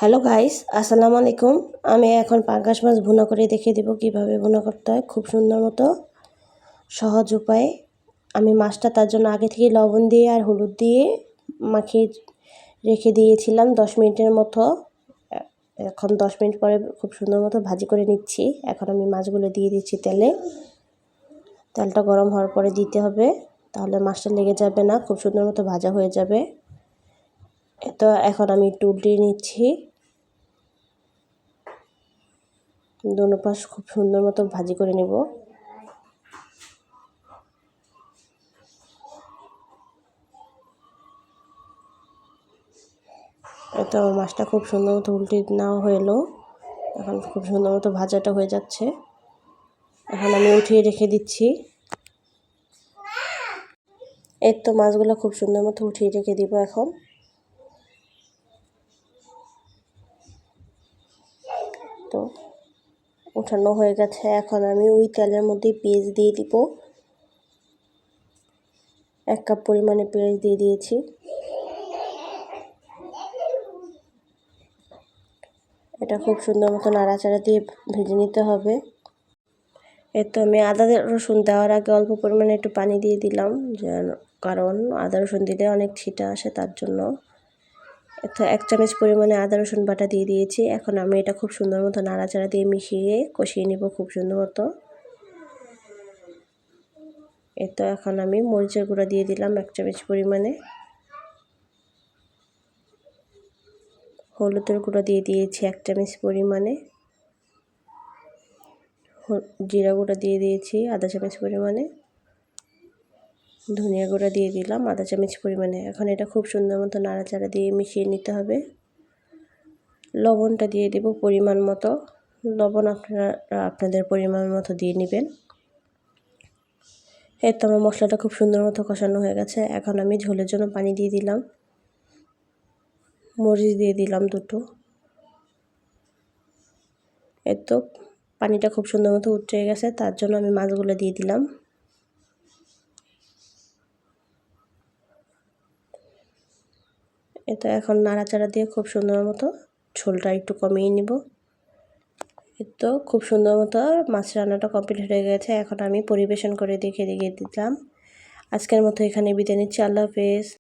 Hello guys, আসসালামু আলাইকুম। আমি এখন পাঙ্গাস মাছ ভুনা করে দেখিয়ে দেবো কীভাবে ভুনা করতে হয় খুব সুন্দর মতো সহজ উপায়ে। আমি মাছটা তার জন্য আগে থেকে লবণ দিয়ে আর হলুদ দিয়ে মাখিয়ে রেখে দিয়েছিলাম 10 মিনিটের মতো। এখন 10 মিনিট পরে খুব সুন্দর মতো ভাজি করে নিচ্ছি। এখন আমি মাছগুলো দিয়ে দিচ্ছি তেলে। তেলটা গরম হওয়ার পরে দিতে হবে, তাহলে মাছটা লেগে যাবে না, খুব সুন্দর মতো ভাজা হয়ে যাবে। তো এখন আমি একটু উল্টিয়ে নিচ্ছি। দোনো পাশ খুব সুন্দর মতো ভাজি করে নেব। তো মাছটা খুব সুন্দর মতো উল্টে নেওয়া হলো। এখন খুব সুন্দর মতো ভাজাটা হয়ে যাচ্ছে। এখন আমি উঠিয়ে রেখে দিচ্ছি। এই তো মাছগুলো খুব সুন্দর মতো উঠিয়ে রেখে দিব। এখন তো উঠানো হয়ে গেছে। এখন আমি ওই তেলের মধ্যে পেঁয়াজ দিয়ে দিব। 1 কাপ পরিমাণে পেঁয়াজ দিয়ে দিয়েছি। এটা খুব সুন্দর মতো নাড়াচাড়া দিয়ে ভেজে নিতে হবে। তো আমি আদা রসুন দেওয়ার আগে অল্প পরিমাণে একটু পানি দিয়ে দিলাম, কারণ আদা রসুন দিলে অনেক ছিটা আসে, তার জন্য। তো 1 চামচ পরিমাণে আদা রসুন বাটা দিয়ে দিয়েছি। এখন আমি এটা খুব সুন্দর মতো নাড়াচাড়া দিয়ে মিশিয়ে কষিয়ে নেব খুব সুন্দর মতো। তো এখন আমি মরিচের গুঁড়া দিয়ে দিলাম 1 চামচ পরিমাণে। হলুদের গুঁড়া দিয়ে দিয়েছি 1 চামচ পরিমাণে। জিরা গুঁড়া দিয়ে দিয়েছি আধা চামচ পরিমাণে। ধনিয়া গুঁড়া দিয়ে দিলাম আধা চামচ পরিমাণে। এখন এটা খুব সুন্দর মতো নাড়াচাড়া দিয়ে মিশিয়ে নিতে হবে। লবণটা দিয়ে দেব পরিমাণ মতো। লবণ আপনারা আপনাদের পরিমাণ মতো দিয়ে নেবেন। তো আমার মশলাটা খুব সুন্দর মতো কষানো হয়ে গেছে। এখন আমি ঝোলের জন্য পানি দিয়ে দিলাম। মরিচ দিয়ে দিলাম 2টো। তো পানিটা খুব সুন্দর মতো উতরে গেছে, তার জন্য আমি মাছগুলো দিয়ে দিলাম। তো এখন নাড়াচাড়া দিয়ে খুব সুন্দর মতো ঝোলটা একটু কমিয়ে নিব। তো খুব সুন্দর মতো মাছ রান্নাটা কমপ্লিট হয়ে গেছে। এখন আমি পরিবেশন করে দেখিয়ে দিলাম। আজকের মতো এখানে বিদায় নিচ্ছি। আল্লাহ হাফেজ।